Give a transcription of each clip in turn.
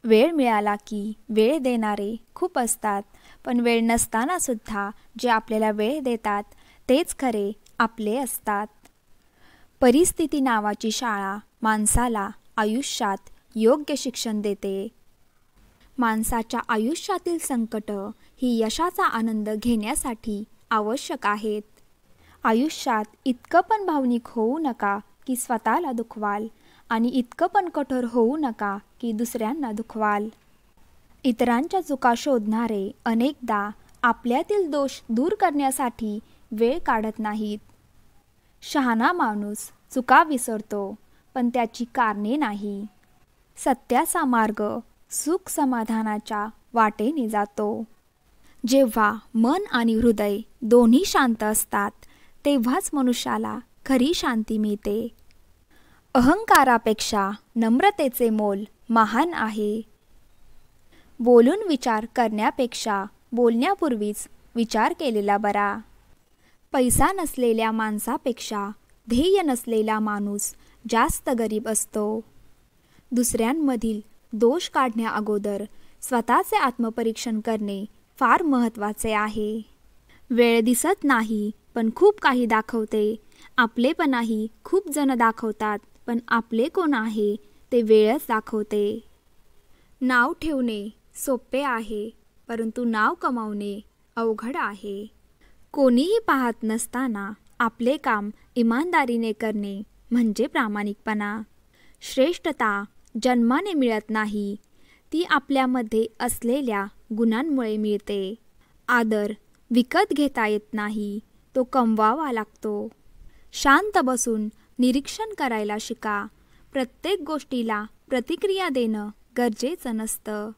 वेळ मिळाला की वेळ देणारे खूप असतात, पण वेळ नसतानासुद्धा जे आपल्याला वेळ देतात तेच खरे आपले असतात. परिस्थिती नावाची शाळा माणसाला आयुष्यात योग्य शिक्षण देते. माणसाच्या आयुष्यातील संकट ही यशाचा आनंद घेण्यासाठी आवश्यक आहेत. आयुष्यात इतकं पण भावनिक होऊ नका की स्वतःला दुखवाल आणि इतकं पण कठोर होऊ नका की दुसऱ्यांना दुखवाल. इतरांच्या चुका शोधणारे अनेकदा आपल्यातील दोष दूर करण्यासाठी वेळ काढत नाहीत. शहाणा माणूस चुका विसरतो, पण त्याची कारणे नाही. सत्याचा मार्ग सुख समाधानाच्या वाटेने जातो. जेव्हा मन आणि हृदय दोन्ही शांत असतात तेव्हाच मनुष्याला खरी शांती मिळते. अहंकारापेक्षा नम्रतेचे मोल महान आहे. बोलून विचार करण्यापेक्षा बोलण्यापूर्वीच विचार केलेला बरा. पैसा नसलेल्या माणसापेक्षा ध्येय नसलेला माणूस जास्त गरीब असतो. दुसऱ्यांमधील दोष काढण्या अगोदर स्वतःचे आत्मपरीक्षण करणे फार महत्त्वाचे आहे. वेळ दिसत नाही पण खूप काही दाखवते. आपलेपणाही खूप जण दाखवतात, पण आपले कोण आहे ते वेळच दाखवते. नाव ठेवणे सोपे आहे, परंतु नाव कमावणे अवघड आहे. कोणीही पाहत नसताना आपले काम इमानदारीने करणे म्हणजे प्रामाणिकपणा. श्रेष्ठता जन्माने मिळत नाही, ती आपल्यामध्ये असलेल्या गुणांमुळे मिळते. आदर विकत घेता येत नाही, तो कमवावा लागतो. शांत बसून निरीक्षण करायला शिका. प्रत्येक गोष्टीला प्रतिक्रिया देणं गरजेचं नसतं.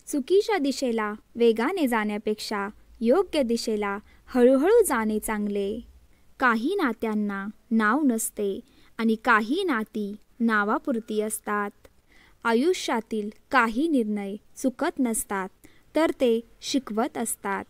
चुकीच्या दिशेला वेगाने जाण्यापेक्षा योग्य दिशेला हळूहळू जाणे चांगले. काही नात्यांना नाव नसते आणि काही नाती नावापुरती असतात. आयुष्यातील काही निर्णय चुकत नसतात, तर ते शिकवत असतात.